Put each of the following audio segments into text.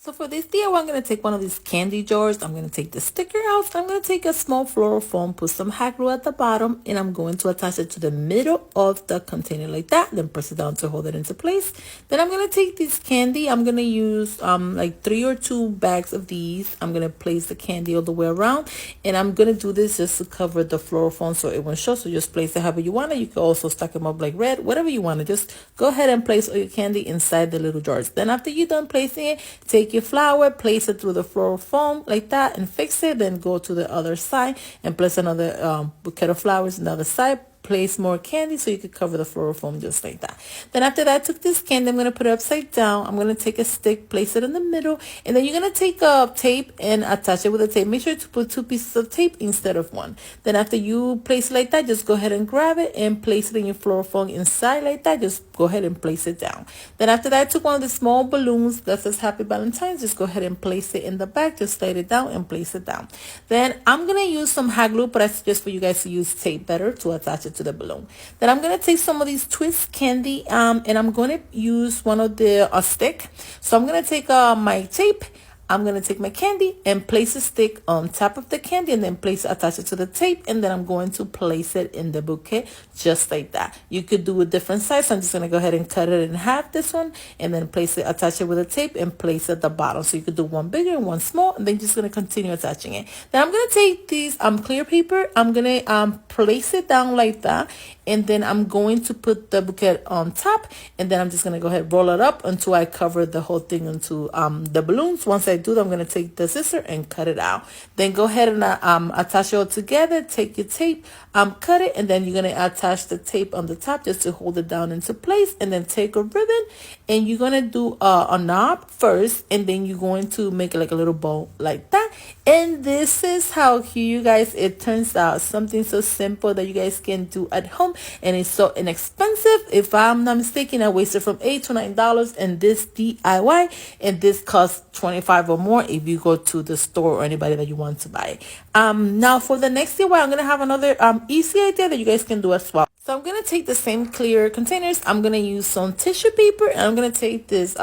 So for this DIY, I'm going to take one of these candy jars. I'm going to take the sticker out. I'm going to take a small floral foam, put some hot glue at the bottom, and I'm going to attach it to the middle of the container like that. Then press it down to hold it into place. Then I'm going to take this candy. I'm going to use like 3 or 2 bags of these. I'm going to place the candy all the way around. And I'm going to do this just to cover the floral foam so it won't show. So just place it however you want it. You can also stack them up like red, whatever you want to. Just go ahead and place all your candy inside the little jars. Then after you're done placing it, take your flower, place it through the floral foam like that and fix it. Then go to the other side and place another bouquet of flowers on the other side. Place more candy so you could cover the floral foam just like that. Then after that, I took this candy, I'm going to put it upside down. I'm going to take a stick, place it in the middle, and then you're going to take a tape and attach it with a tape. Make sure to put 2 pieces of tape instead of 1. Then after you place it like that, just go ahead and grab it and place it in your floral foam inside like that. Just go ahead and place it down. Then after that, I took one of the small balloons that says Happy Valentine. Just go ahead and place it in the back. Just slide it down and place it down. Then I'm going to use some hot glue, but I suggest for you guys to use tape better to attach it to the balloon. Then I'm going to take some of these twist candy and I'm going to use one of the stick. So I'm going to take my tape. I'm going to take my candy and place a stick on top of the candy and then attach it to the tape, and then I'm going to place it in the bouquet just like that. You could do a different size. So I'm just going to go ahead and cut it in half, this one, and then attach it with a tape and place it at the bottom. So you could do one bigger and one small, and then just going to continue attaching it. Then I'm going to take these clear paper. I'm going to place it down like that, and then I'm going to put the bouquet on top, and then I'm just going to go ahead and roll it up until I cover the whole thing into the balloons. Once I do that, I'm going to take the scissor and cut it out. Then go ahead and attach it all together. Take your tape, cut it, and then you're going to attach the tape on the top just to hold it down into place, and then take a ribbon and you're going to do a knob first, and then you're going to make it like a little bow like that. And this is how cute, you guys, it turns out. Something so simple that you guys can do at home, and it's so inexpensive. If I'm not mistaken, I wasted from $8 to $9 in this DIY, and this costs $25 or more if you go to the store or anybody that you want to buy. Now for the next DIY, I'm gonna have another easy idea that you guys can do as well. So I'm going to take the same clear containers. I'm going to use some tissue paper, and I'm going to take this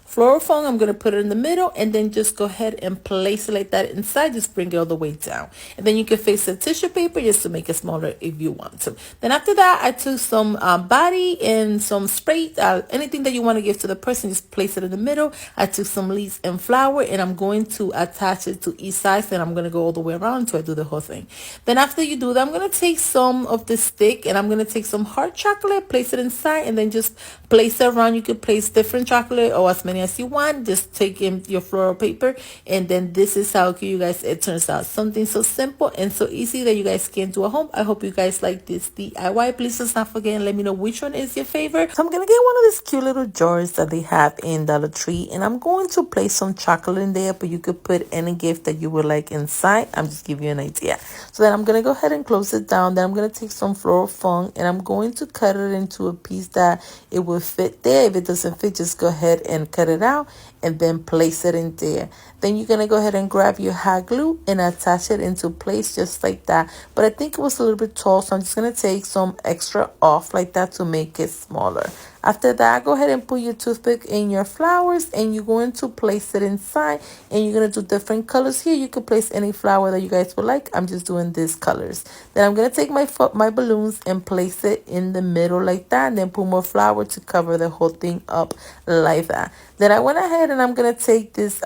floral foam. I'm going to put it in the middle, and then just go ahead and place it like that inside. Just bring it all the way down. And then you can fix the tissue paper just to make it smaller if you want to. Then after that, I took some body and some spray. Anything that you want to give to the person, just place it in the middle. I took some leaves and flower, and I'm going to attach it to each side. And I'm going to go all the way around until I do the whole thing. Then after you do that, I'm going to take some of the stick, and I'm going to take some hot chocolate, place it inside, and then just place it around. You could place different chocolate or as many as you want. Just take in your floral paper, and then this is how cute, you guys, it turns out. Something so simple and so easy that you guys can do at home. I hope you guys like this DIY. Please just not forget and let me know which one is your favorite. So I'm gonna get one of these cute little jars that they have in Dollar Tree, and I'm going to place some chocolate in there, but you could put any gift that you would like inside. I'm just giving you an idea. So then I'm gonna go ahead and close it down. Then I'm gonna take some floral foam, and I'm going to cut it into a piece that it will fit there. If it doesn't fit, just go ahead and cut it out and then place it in there. Then you're going to go ahead and grab your hot glue and attach it into place just like that. But I think it was a little bit tall, so I'm just going to take some extra off like that to make it smaller. After that, go ahead and put your toothpick in your flowers, and you're going to place it inside, and you're going to do different colors here. You could place any flower that you guys would like. I'm just doing these colors. Then I'm going to take my balloons and place it in the middle like that, and then put more flour to cover the whole thing up like that. Then I went ahead and I'm going to take this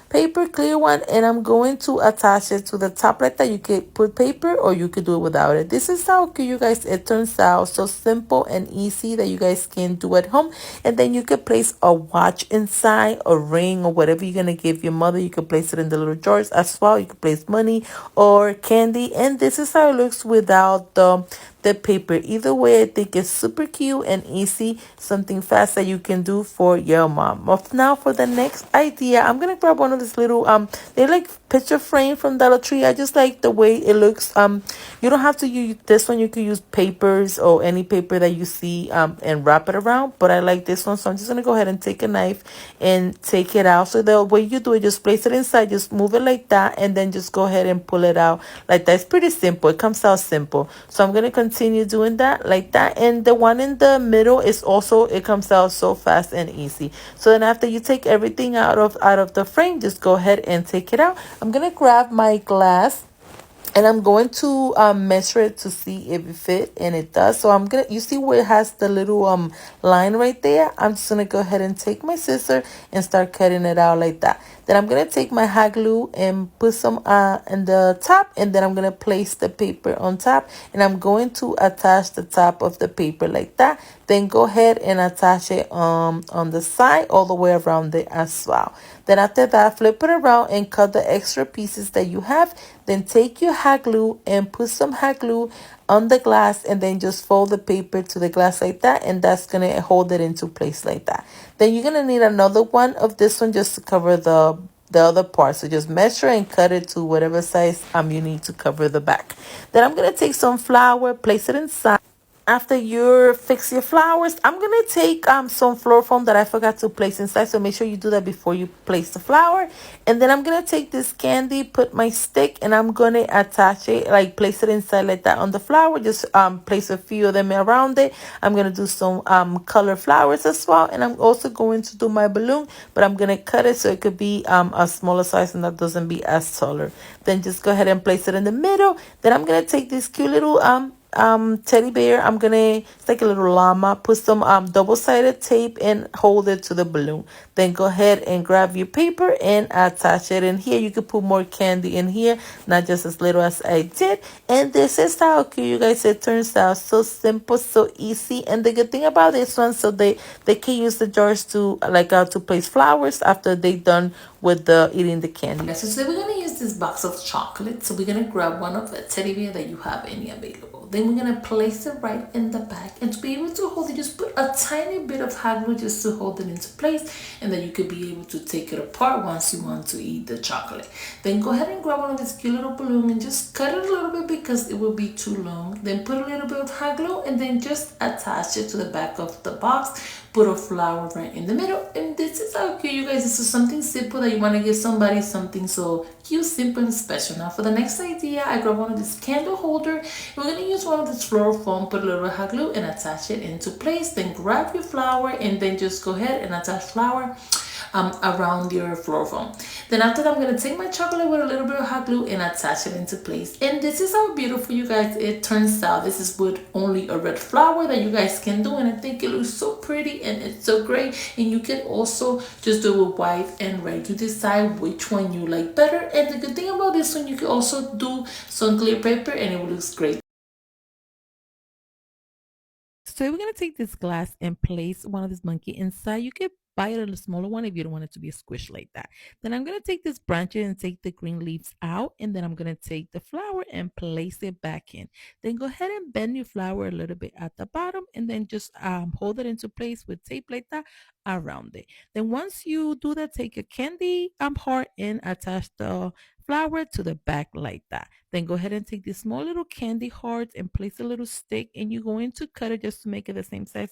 paper, clear one, and I'm going to attach it to the top like that. You could put paper or you could do it without it. This is how cute, you guys, it turns out. So simple and easy that you guys can do at home. And then you could place a watch inside, a ring, or whatever you're going to give your mother. You could place it in the little jars as well. You could place money or candy. And this is how it looks without the paper. Either way, I think it's super cute and easy, something fast that you can do for your mom. But now for the next idea, I'm gonna grab one of these little they're like picture frame from Dollar Tree. I just like the way it looks. You don't have to use this one. You could use papers or any paper that you see and wrap it around, but I like this one, so I'm just gonna go ahead and take a knife and take it out. So the way you do it, just place it inside, just move it like that, and then just go ahead and pull it out like that. It's pretty simple. It comes out simple. So I'm gonna continue continue doing that like that. And the one in the middle is also, it comes out so fast and easy. So then after you take everything out of the frame, just go ahead and take it out. I'm gonna grab my glass and I'm going to measure it to see if it fit, and it does. So I'm gonna, you see where it has the little line right there? I'm just gonna go ahead and take my scissor and start cutting it out like that. Then I'm gonna take my hot glue and put some in the top, and then I'm gonna place the paper on top, and I'm going to attach the top of the paper like that. Then go ahead and attach it on the side all the way around it as well. Then after that, flip it around and cut the extra pieces that you have. Then take your hot glue and put some hot glue on the glass, and then just fold the paper to the glass like that, and that's gonna hold it into place like that. Then you're gonna need another one of this one just to cover the other part. So just measure and cut it to whatever size you need to cover the back. Then I'm gonna take some flour, place it inside. After you fix your flowers, I'm gonna take some floral foam that I forgot to place inside, so make sure you do that before you place the flower. And then I'm gonna take this candy, put my stick, and I'm gonna attach it, like place it inside like that on the flower. Just place a few of them around it. I'm gonna do some color flowers as well, and I'm also going to do my balloon, but I'm gonna cut it so it could be a smaller size and that doesn't be as taller. Then just go ahead and place it in the middle. Then I'm gonna take this cute little teddy bear. I'm gonna, it's like a little llama, put some double-sided tape and hold it to the balloon. Then go ahead and grab your paper and attach it in here. You could put more candy in here, not just as little as I did. And this is how cute, you guys, it turns out. So simple, so easy. And the good thing about this one, so they can use the jars to to place flowers after they done with the eating the candy. So today we're gonna use this box of chocolate. So we're gonna grab one of the teddy bear that you have any available. Then we're gonna place it right in the back, and to be able to hold it, just put a tiny bit of hot glue just to hold it into place, and then you could be able to take it apart once you want to eat the chocolate. Then go ahead and grab one of this cute little balloon and just cut it a little bit because it will be too long. Then put a little bit of hot glue and then just attach it to the back of the box. Put a flower right in the middle, and this is how cute, you guys. This is something simple that you want to give somebody, something so cute, simple, and special. Now for the next idea, I grab one of this candle holder. We're going to use one of this floral foam, put a little hot glue and attach it into place. Then grab your flower and then just go ahead and attach flower around your floral foam. Then after that, I'm going to take my chocolate with a little bit of hot glue and attach it into place. And this is how beautiful, you guys, it turns out. This is with only a red flower that you guys can do, and I think it looks so pretty and it's so great. And you can also just do it with white and red. You decide which one you like better. And the good thing about this one, you can also do some clear paper and it looks great. So we're going to take this glass and place one of this monkey inside. You could buy a little smaller one if you don't want it to be squished like that. Then I'm going to take this branch and take the green leaves out. And then I'm going to take the flower and place it back in. Then go ahead and bend your flower a little bit at the bottom. And then just hold it into place with tape like that around it. Then once you do that, take a candy heart and attach the flower to the back like that. Then go ahead and take these small little candy hearts and place a little stick, and you're going to cut it just to make it the same size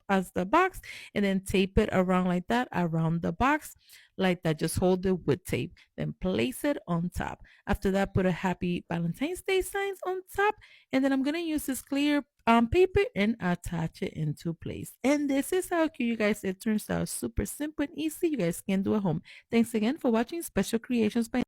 as the box, and then tape it around like that around the box like that. Just hold it with tape, then place it on top. After that, put a happy Valentine's Day signs on top, and then I'm gonna use this clear paper and attach it into place. And this is how cute, you guys, it turns out. Super simple and easy. You guys can do at home. Thanks again for watching Special Creations by